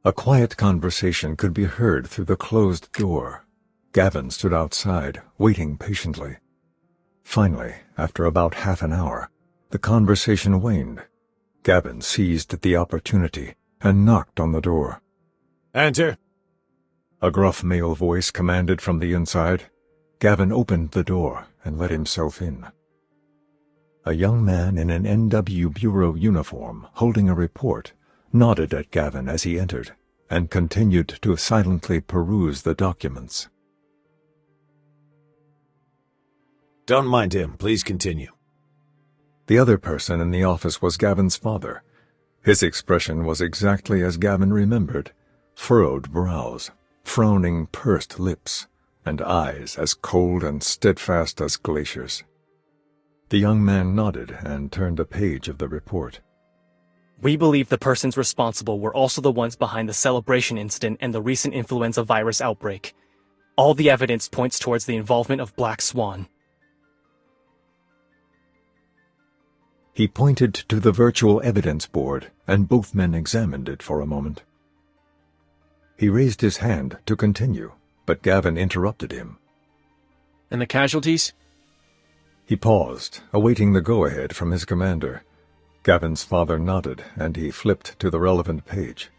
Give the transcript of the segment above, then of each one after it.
A quiet conversation could be heard through the closed door. Gavin stood outside, waiting patiently. Finally, after about half an hour, the conversation waned. Gavin seized the opportunity and knocked on the door. "Enter," a gruff male voice commanded from the inside. Gavin opened the door and let himself in. A young man in an NW Bureau uniform, holding a report, nodded at Gavin as he entered, and continued to silently peruse the documents. "Don't mind him. Please continue." The other person in the office was Gavin's father. His expression was exactly as Gavin remembered: furrowed brows, frowning pursed lips, and eyes as cold and steadfast as glaciers. The young man nodded and turned a page of the report. "We believe the persons responsible were also the ones behind the celebration incident and the recent influenza virus outbreak. All the evidence points towards the involvement of Black Swan." He pointed to the virtual evidence board, and both men examined it for a moment. He raised his hand to continue, but Gavin interrupted him. "And the casualties?" He paused, awaiting the go-ahead from his commander. Gavin's father nodded, and he flipped to the relevant page.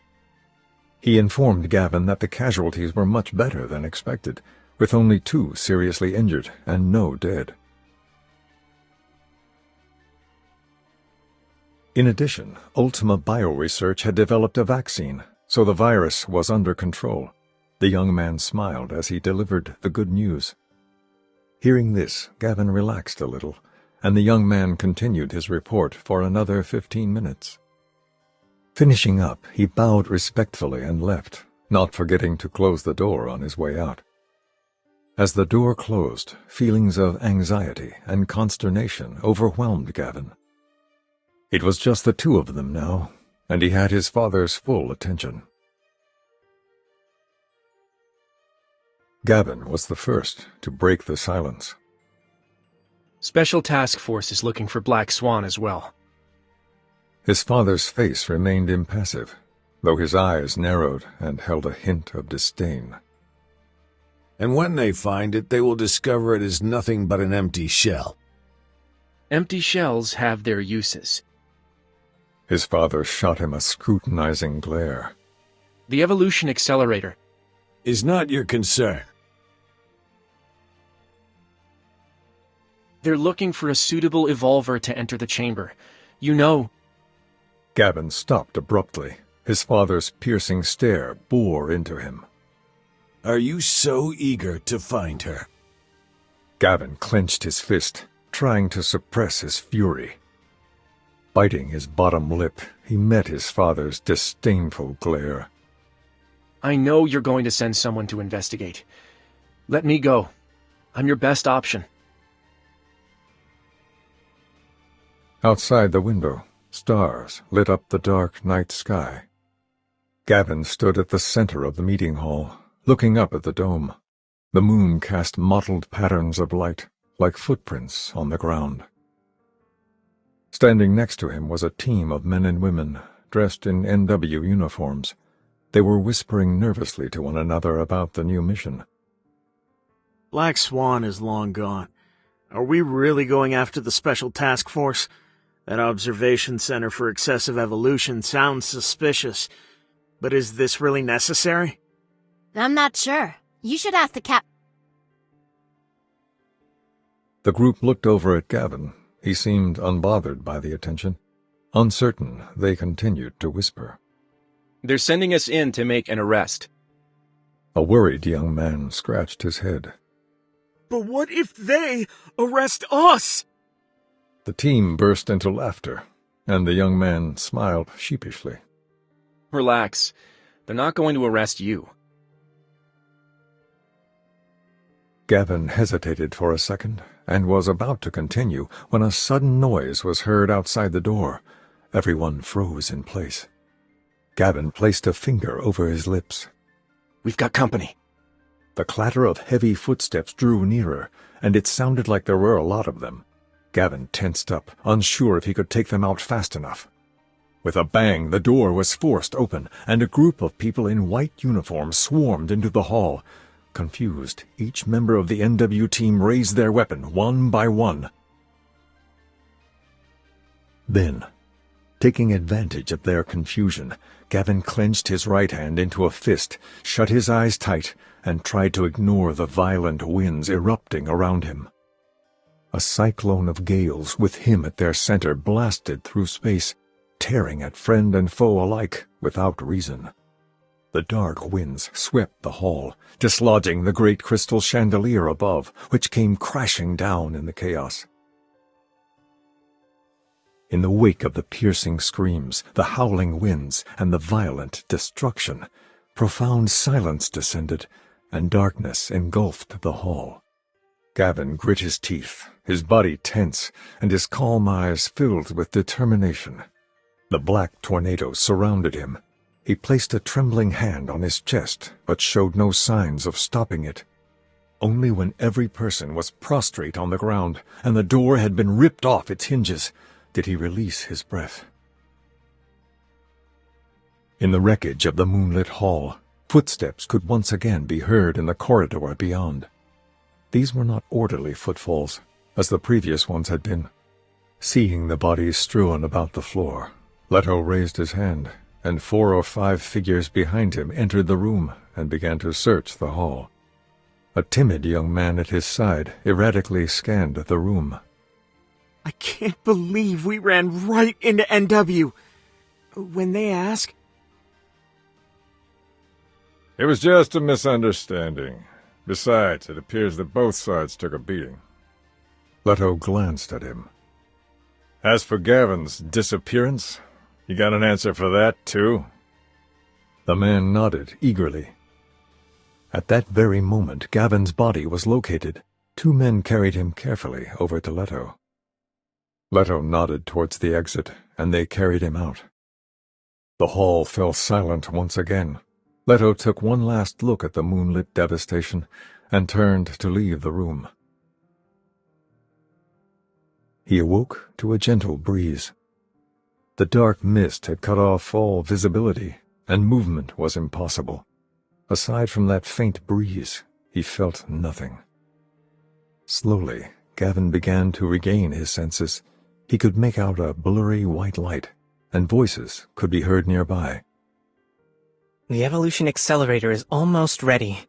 He informed Gavin that the casualties were much better than expected, with only 2 seriously injured and no dead. In addition, Ultima Bioresearch had developed a vaccine, so the virus was under control. The young man smiled as he delivered the good news. Hearing this, Gavin relaxed a little, and the young man continued his report for another 15 minutes. Finishing up, he bowed respectfully and left, not forgetting to close the door on his way out. As the door closed, feelings of anxiety and consternation overwhelmed Gavin. It was just the 2 of them now, and he had his father's full attention. Gavin was the first to break the silence. "Special Task Force is looking for Black Swan as well." His father's face remained impassive, though his eyes narrowed and held a hint of disdain. "And when they find it, they will discover it is nothing but an empty shell." "Empty shells have their uses." His father shot him a scrutinizing glare. "The evolution accelerator "Is not your concern." They're looking for a suitable evolver to enter the chamber. You know." Gavin stopped abruptly. His father's piercing stare bore into him. "Are you so eager to find her?" Gavin clenched his fist, trying to suppress his fury. Biting his bottom lip, he met his father's disdainful glare. "I know you're going to send someone to investigate. Let me go. I'm your best option." Outside the window, stars lit up the dark night sky. Gavin stood at the center of the meeting hall, looking up at the dome. The moon cast mottled patterns of light, like footprints on the ground. Standing next to him was a team of men and women, dressed in NW uniforms. They were whispering nervously to one another about the new mission. Black Swan is long gone. Are we really going after the Special Task Force? That observation center for excessive evolution sounds suspicious. But is this really necessary? I'm not sure. You should ask the cap. The group looked over at Gavin. He seemed unbothered by the attention. Uncertain, they continued to whisper. "They're sending us in to make an arrest." A worried young man scratched his head. But what if they arrest us? The team burst into laughter, and the young man smiled sheepishly. "Relax. They're not going to arrest you." Gavin hesitated for a second, and was about to continue when a sudden noise was heard outside the door. Everyone froze in place. Gavin placed a finger over his lips. "We've got company." The clatter of heavy footsteps drew nearer, and it sounded like there were a lot of them. Gavin tensed up, unsure if he could take them out fast enough. With a bang, the door was forced open, and a group of people in white uniforms swarmed into the hall. Confused, each member of the NW team raised their weapon, one by one. Then, taking advantage of their confusion, Gavin clenched his right hand into a fist, shut his eyes tight, and tried to ignore the violent winds erupting around him. A cyclone of gales with him at their center blasted through space, tearing at friend and foe alike without reason. The dark winds swept the hall, dislodging the great crystal chandelier above, which came crashing down in the chaos. In the wake of the piercing screams, the howling winds, and the violent destruction, profound silence descended, and darkness engulfed the hall. Gavin grit his teeth, his body tense, and his calm eyes filled with determination. The black tornado surrounded him. He placed a trembling hand on his chest, but showed no signs of stopping it. Only when every person was prostrate on the ground, and the door had been ripped off its hinges, did he release his breath. In the wreckage of the moonlit hall, footsteps could once again be heard in the corridor beyond. These were not orderly footfalls, as the previous ones had been. Seeing the bodies strewn about the floor, Leto raised his hand, and 4 or 5 figures behind him entered the room and began to search the hall. A timid young man at his side erratically scanned the room. I can't believe we ran right into NW. When they ask... It was just a misunderstanding. Besides, it appears that both sides took a beating. Leto glanced at him. As for Gavin's disappearance, you got an answer for that, too? The man nodded eagerly. At that very moment, Gavin's body was located. 2 men carried him carefully over to Leto. Leto nodded towards the exit, and they carried him out. The hall fell silent once again. Leto took one last look at the moonlit devastation, and turned to leave the room. He awoke to a gentle breeze. The dark mist had cut off all visibility, and movement was impossible. Aside from that faint breeze, he felt nothing. Slowly, Gavin began to regain his senses. He could make out a blurry white light, and voices could be heard nearby. The evolution accelerator is almost ready.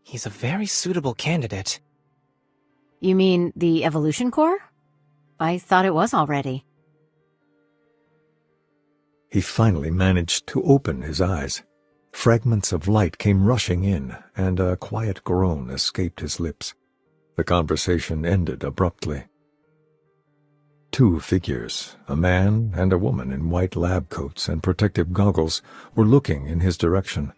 He's a very suitable candidate. You mean the evolution core? I thought it was already. He finally managed to open his eyes. Fragments of light came rushing in, and a quiet groan escaped his lips. The conversation ended abruptly. 2 figures, a man and a woman in white lab coats and protective goggles, were looking in his direction.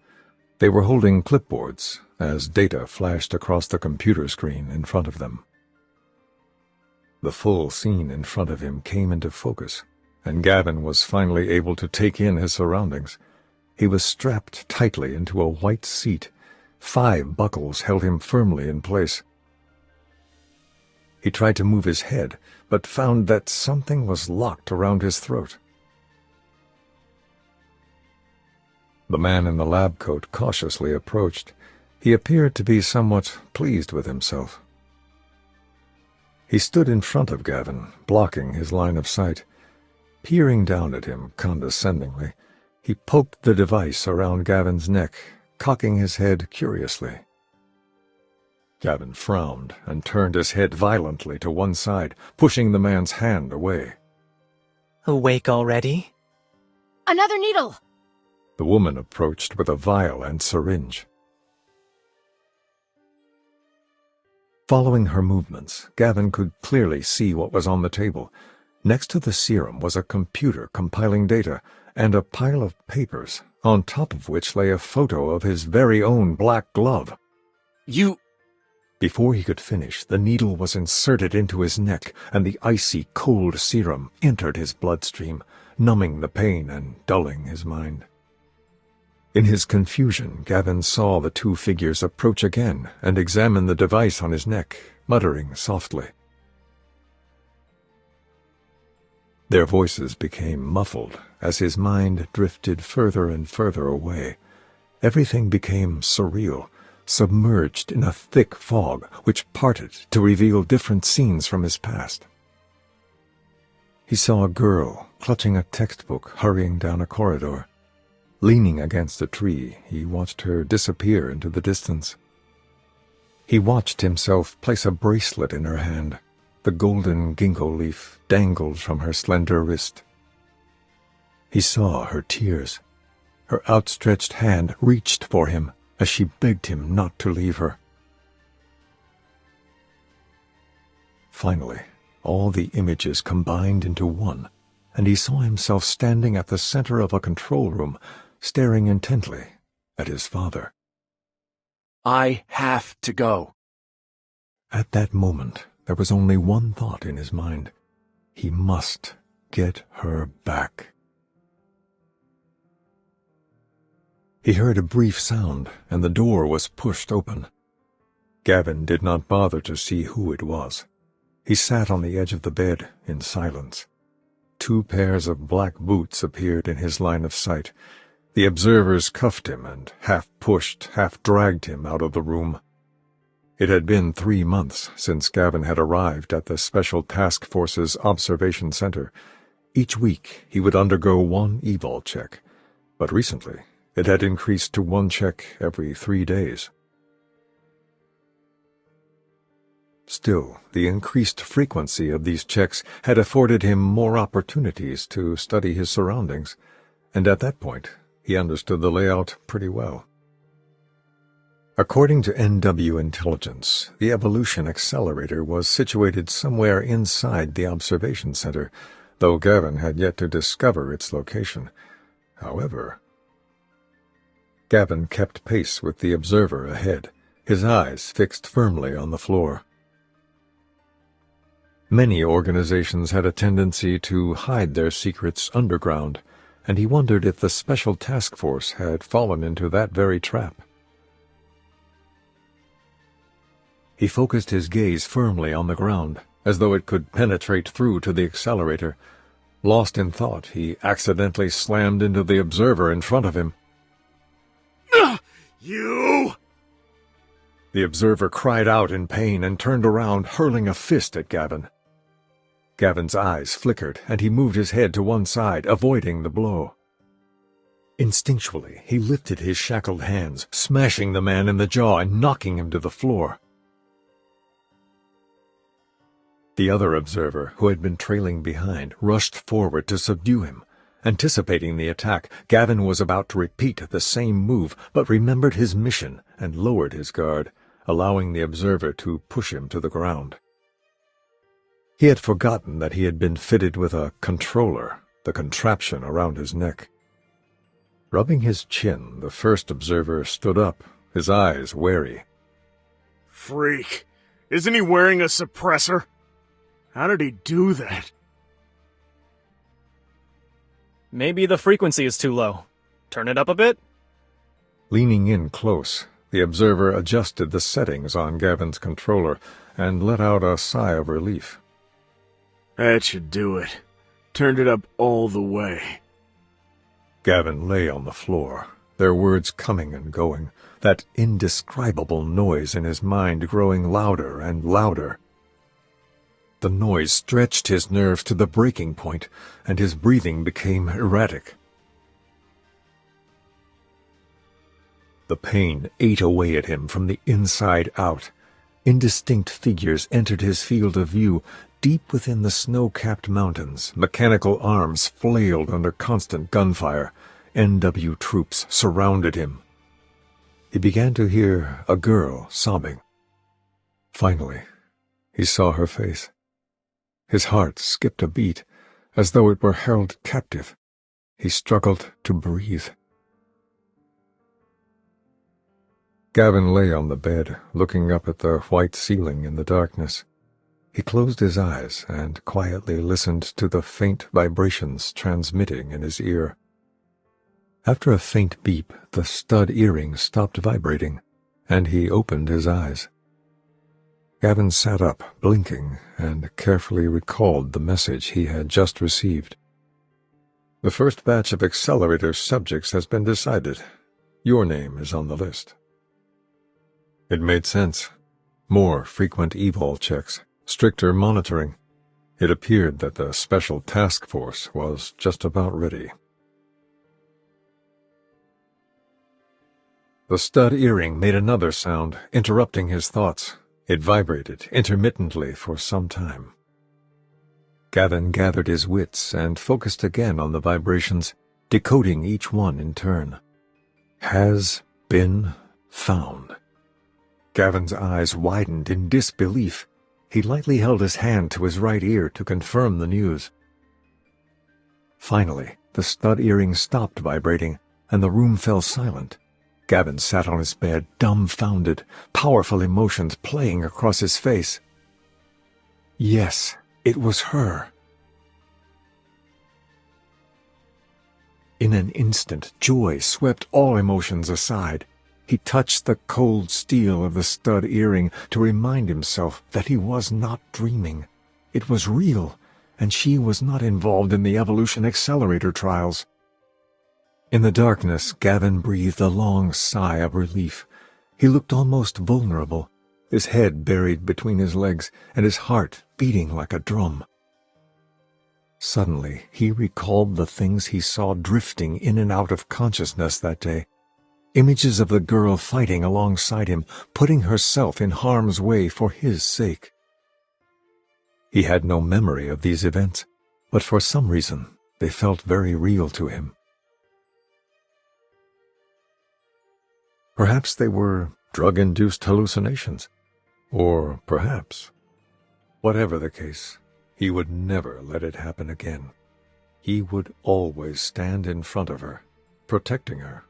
They were holding clipboards as data flashed across the computer screen in front of them. The full scene in front of him came into focus, and Gavin was finally able to take in his surroundings. He was strapped tightly into a white seat. 5 buckles held him firmly in place. He tried to move his head, but found that something was locked around his throat. The man in the lab coat cautiously approached. He appeared to be somewhat pleased with himself. He stood in front of Gavin, blocking his line of sight. Peering down at him condescendingly, he poked the device around Gavin's neck, cocking his head curiously. Gavin frowned and turned his head violently to one side, pushing the man's hand away. Awake already? Another needle! The woman approached with a vial and syringe. Following her movements, Gavin could clearly see what was on the table. Next to the serum was a computer compiling data and a pile of papers, on top of which lay a photo of his very own black glove. You... Before he could finish, the needle was inserted into his neck, and the icy, cold serum entered his bloodstream, numbing the pain and dulling his mind. In his confusion, Gavin saw the 2 figures approach again and examine the device on his neck, muttering softly. Their voices became muffled as his mind drifted further and further away. Everything became surreal, submerged in a thick fog which parted to reveal different scenes from his past. He saw a girl clutching a textbook hurrying down a corridor. Leaning against a tree, he watched her disappear into the distance. He watched himself place a bracelet in her hand. The golden ginkgo leaf dangled from her slender wrist. He saw her tears. Her outstretched hand reached for him as she begged him not to leave her. Finally, all the images combined into one, and he saw himself standing at the center of a control room, staring intently at his father. I have to go. At that moment, there was only one thought in his mind. He must get her back. He heard a brief sound, and the door was pushed open. Gavin did not bother to see who it was. He sat on the edge of the bed in silence. 2 pairs of black boots appeared in his line of sight. The observers cuffed him and half-pushed, half-dragged him out of the room. It had been 3 months since Gavin had arrived at the Special Task Force's observation center. Each week he would undergo 1 eval check, but recently it had increased to 1 check every 3 days. Still, the increased frequency of these checks had afforded him more opportunities to study his surroundings, and at that point he understood the layout pretty well. According to NW intelligence, the evolution accelerator was situated somewhere inside the observation center, though Gavin had yet to discover its location. However, Gavin kept pace with the observer ahead, his eyes fixed firmly on the floor. Many organizations had a tendency to hide their secrets underground, and he wondered if the Special Task Force had fallen into that very trap. He focused his gaze firmly on the ground, as though it could penetrate through to the accelerator. Lost in thought, he accidentally slammed into the observer in front of him. You! The observer cried out in pain and turned around, hurling a fist at Gavin. Gavin's eyes flickered, and he moved his head to one side, avoiding the blow. Instinctually, he lifted his shackled hands, smashing the man in the jaw and knocking him to the floor. The other observer, who had been trailing behind, rushed forward to subdue him. Anticipating the attack, Gavin was about to repeat the same move, but remembered his mission and lowered his guard, allowing the observer to push him to the ground. He had forgotten that he had been fitted with a controller, the contraption around his neck. Rubbing his chin, the first observer stood up, his eyes wary. Freak. Isn't he wearing a suppressor? How did he do that? Maybe the frequency is too low. Turn it up a bit? Leaning in close, the observer adjusted the settings on Gavin's controller and let out a sigh of relief. That should do it. Turned it up all the way. Gavin lay on the floor, their words coming and going, that indescribable noise in his mind growing louder and louder. The noise stretched his nerves to the breaking point, and his breathing became erratic. The pain ate away at him from the inside out. Indistinct figures entered his field of view. Deep within the snow-capped mountains, mechanical arms flailed under constant gunfire. NW troops surrounded him. He began to hear a girl sobbing. Finally, he saw her face. His heart skipped a beat, as though it were held captive. He struggled to breathe. Gavin lay on the bed, looking up at the white ceiling in the darkness. He closed his eyes and quietly listened to the faint vibrations transmitting in his ear. After a faint beep, the stud earring stopped vibrating, and he opened his eyes. Gavin sat up, blinking, and carefully recalled the message he had just received. The first batch of accelerator subjects has been decided. Your name is on the list. It made sense. More frequent evol checks, stricter monitoring. It appeared that the Special Task Force was just about ready. The stud earring made another sound, interrupting his thoughts. It vibrated intermittently for some time. Gavin gathered his wits and focused again on the vibrations, decoding each one in turn. Has been found. Gavin's eyes widened in disbelief. He lightly held his hand to his right ear to confirm the news. Finally, the stud earring stopped vibrating, and the room fell silent. Gavin sat on his bed, dumbfounded, powerful emotions playing across his face. Yes, it was her. In an instant, joy swept all emotions aside. He touched the cold steel of the stud earring to remind himself that he was not dreaming. It was real, and she was not involved in the evolution accelerator trials. In the darkness, Gavin breathed a long sigh of relief. He looked almost vulnerable, his head buried between his legs and his heart beating like a drum. Suddenly, he recalled the things he saw drifting in and out of consciousness that day. Images of the girl fighting alongside him, putting herself in harm's way for his sake. He had no memory of these events, but for some reason, they felt very real to him. Perhaps they were drug-induced hallucinations. Or perhaps, whatever the case, he would never let it happen again. He would always stand in front of her, protecting her,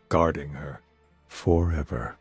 guarding her, forever.